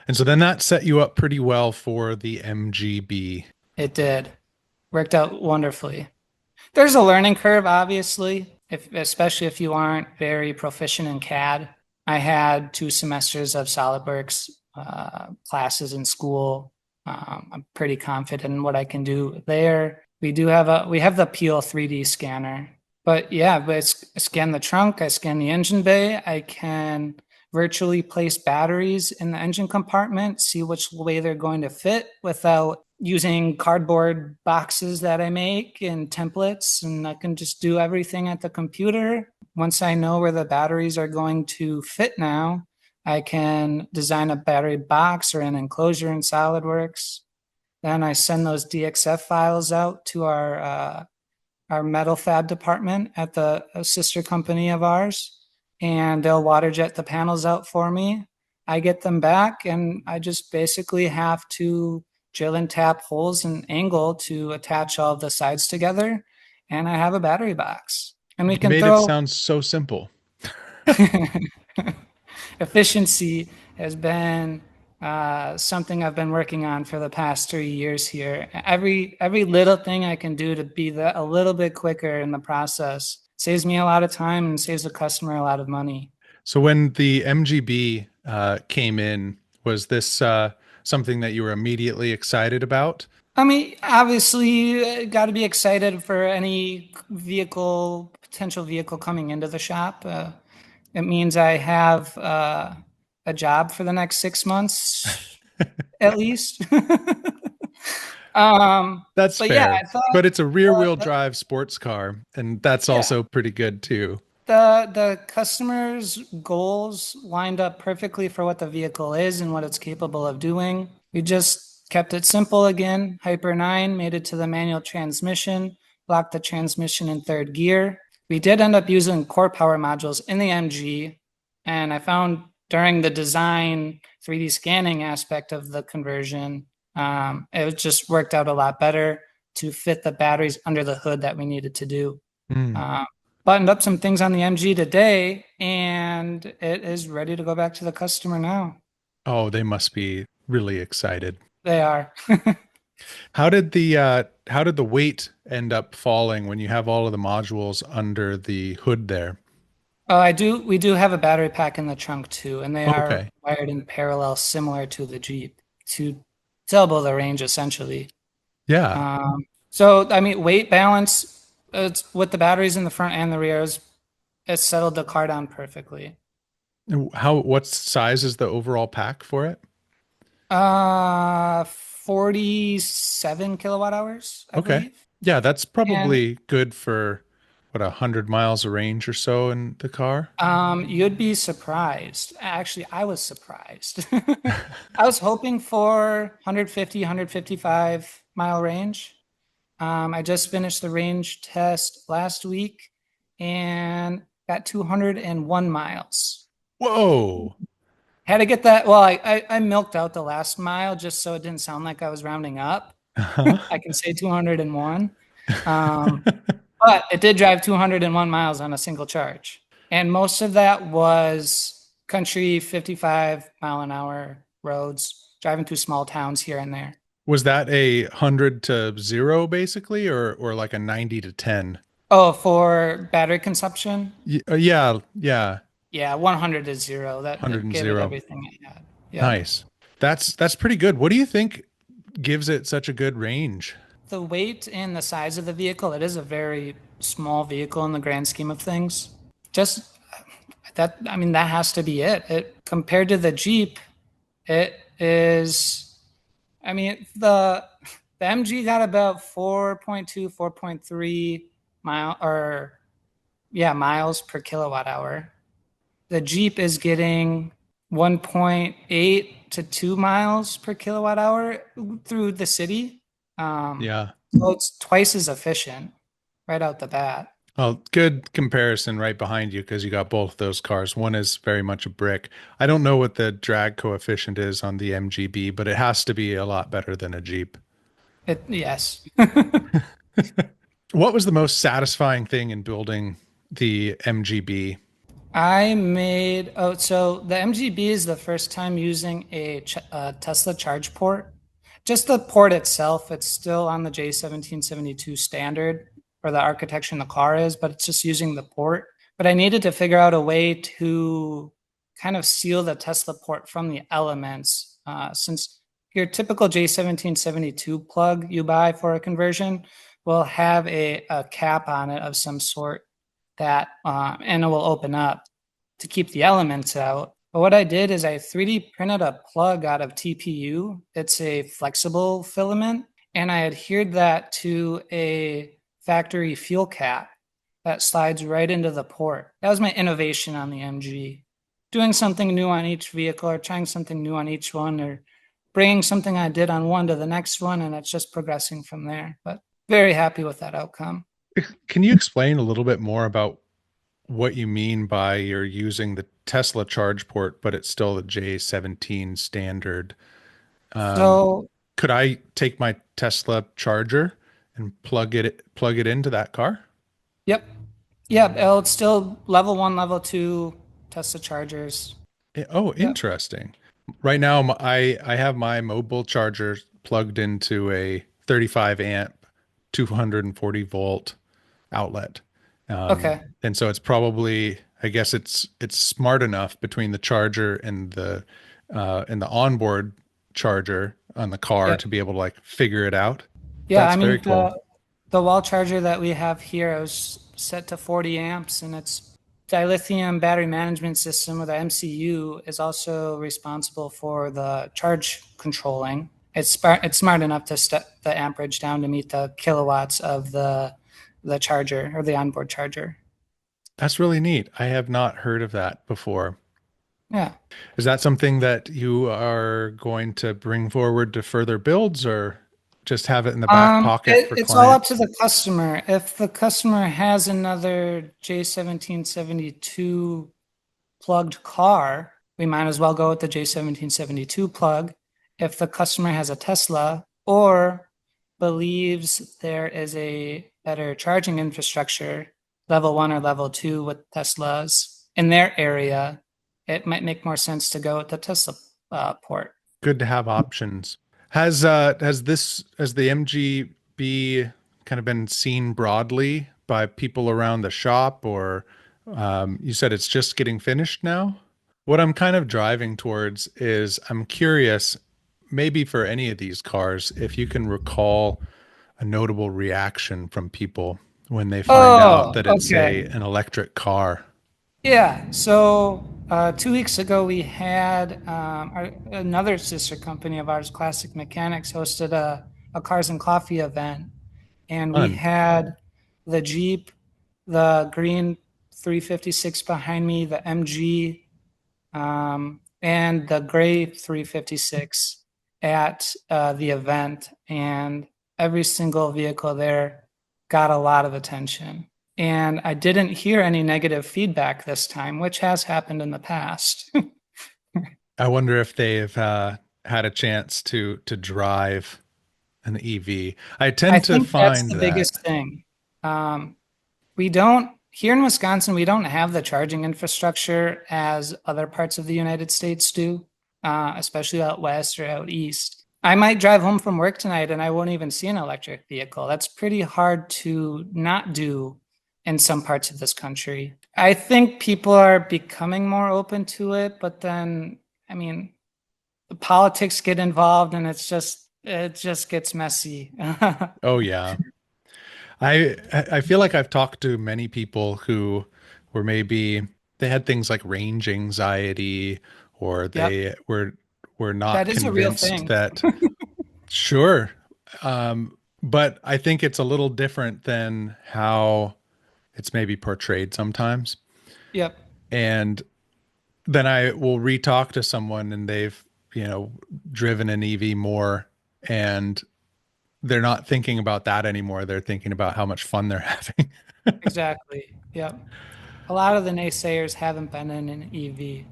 And so then that set you up pretty well for the MGB. It did. Worked out wonderfully. There's a learning curve, obviously, especially if you aren't very proficient in CAD. I had 2 semesters of SolidWorks classes in school. I'm pretty confident in what I can do there. We have the Peel 3D scanner, but yeah, I scan the trunk, I scan the engine bay, I can virtually place batteries in the engine compartment, see which way they're going to fit without using cardboard boxes that I make and templates, and I can just do everything at the computer. Once I know where the batteries are going to fit now, I can design a battery box or an enclosure in SolidWorks. Then I send those DXF files out to our metal fab department at the sister company of ours, and they'll water jet the panels out for me. I get them back, and I just basically have to drill and tap holes and angle to attach all of the sides together, and I have a battery box. And we You can made it throw sound so simple. efficiency has been something I've been working on for the past 3 years here. Every little thing I can do to be a little bit quicker in the process saves me a lot of time and saves the customer a lot of money. So when the MGB came in, was this something that you were immediately excited about? I mean, obviously, got to be excited for any potential vehicle coming into the shop. It means I have a job for the next 6 months at least. um, That's but yeah, fair. I thought But it's a rear uh, wheel the, drive sports car, and that's yeah, also pretty good too. the customer's goals lined up perfectly for what the vehicle is and what it's capable of doing. We just kept it simple again. Hyper 9 made it to the manual transmission, blocked the transmission in third gear. We did end up using core power modules in the MG, and I found during the design 3D scanning aspect of the conversion, it just worked out a lot better to fit the batteries under the hood that we needed to do. Hmm. Um, Buttoned up some things on the MG today, and it is ready to go back to the customer now. Oh, they must be really excited. They are. How did the weight end up falling when you have all of the modules under the hood there? Oh, I do. We do have a battery pack in the trunk too, and they are Okay. wired in parallel, similar to the Jeep, to double the range essentially. Yeah. So I mean, weight balance, it's with the batteries in the front and the rears, it settled the car down perfectly. What size is the overall pack for it? 47 kilowatt hours, I Okay. believe. Yeah, that's And probably good for what, 100 miles of range or so in the car. you'd be surprised. Actually, I was surprised. I was hoping for 150, 155 mile range. I just finished the range test last week and got 201 miles. Whoa. Had to get that. Well, I milked out the last mile just so it didn't sound like I was rounding up. Uh-huh. I can say 201. Um, but it did drive 201 miles on a single charge. And most of that was country 55-mile-an-hour roads, driving through small towns here and there. Was that a 100 to 0 basically, or like a 90 to 10? Oh, for battery consumption? Yeah, yeah, Yeah, 100 is zero. hundred That and gave it zero. everything it had. Yeah. Nice. That's pretty good. What do you think gives it such a good range? The weight and the size of the vehicle, it is a very small vehicle in the grand scheme of things. Just that, I mean, that has to be it. It compared to the Jeep, it is, I mean, the MG got about 4.2, 4.3 mile or yeah, miles per kilowatt hour. The Jeep is getting 1.8 to 2 miles per kilowatt hour through the city. Yeah. So it's twice as efficient right out the bat. Well, good comparison right behind you because you got both those cars. One is very much a brick. I don't know what the drag coefficient is on the MGB, but it has to be a lot better than a Jeep. Yes. What was the most satisfying thing in building the MGB? So the MGB is the first time using a Tesla charge port. Just the port itself, it's still on the J1772 standard for the architecture in the car is, but it's just using the port. But I needed to figure out a way to kind of seal the Tesla port from the elements, since your typical J1772 plug you buy for a conversion will have a cap on it of some sort that and it will open up to keep the elements out. But what I did is I 3D printed a plug out of TPU. It's a flexible filament, and I adhered that to a factory fuel cap that slides right into the port. That was my innovation on the MG. Doing something new on each vehicle or trying something new on each one or bringing something I did on one to the next one, and it's just progressing from there. But very happy with that outcome. Can you explain a little bit more about what you mean by you're using the Tesla charge port, but it's still the J17 standard? Um, So, could I take my Tesla charger and plug it into that car? yep, yep. It's still level one, level two Tesla chargers. Oh, Yep. interesting. Right now, I have my mobile charger plugged into a 35 amp, 240 volt outlet. Okay. And so it's probably, I guess it's smart enough between the charger and the onboard charger on the car Yep. to be able to like figure it out. Yeah. That's I very mean, cool. the wall charger that we have here is set to 40 amps, and its dilithium battery management system, or the MCU, is also responsible for the charge controlling. It's smart enough to step the amperage down to meet the kilowatts of the charger or the onboard charger. That's really neat. I have not heard of that before. Yeah. Is that something that you are going to bring forward to further builds or just have it in the back pocket for It's all up to clients? the customer. If the customer has another J1772 plugged car, we might as well go with the J1772 plug. If the customer has a Tesla or believes there is a better charging infrastructure, level one or level two with Teslas in their area, it might make more sense to go with the Tesla port. Good to have options. Has the MGB kind of been seen broadly by people around the shop, or you said it's just getting finished now? What I'm kind of driving towards is I'm curious, maybe for any of these cars, if you can recall a notable reaction from people when they find out Oh, that it's okay. an electric car. Yeah. So 2 weeks ago, we had another sister company of ours, Classic Mechanics, hosted a Cars and Coffee event. And we Fun. had the Jeep, the green 356 behind me, the MG, and the gray 356 at the event. And every single vehicle there got a lot of attention. And I didn't hear any negative feedback this time, which has happened in the past. I wonder if they've had a chance to drive an EV. I I tend to think that's find the that. biggest thing. We don't, here in Wisconsin, we don't have the charging infrastructure as other parts of the United States do, especially out west or out east. I might drive home from work tonight and I won't even see an electric vehicle. That's pretty hard to not do in some parts of this country. I think people are becoming more open to it, but then, I mean, the politics get involved and it just gets messy. Oh yeah. I feel like I've talked to many people who were maybe they had things like range anxiety or Yep, they were not that is a real convinced thing. that sure. But I think it's a little different than how it's maybe portrayed sometimes. Yep. And then I will re-talk to someone and they've, you know, driven an EV more and they're not thinking about that anymore. They're thinking about how much fun they're having. Exactly. Yep. A lot of the naysayers haven't been in an EV.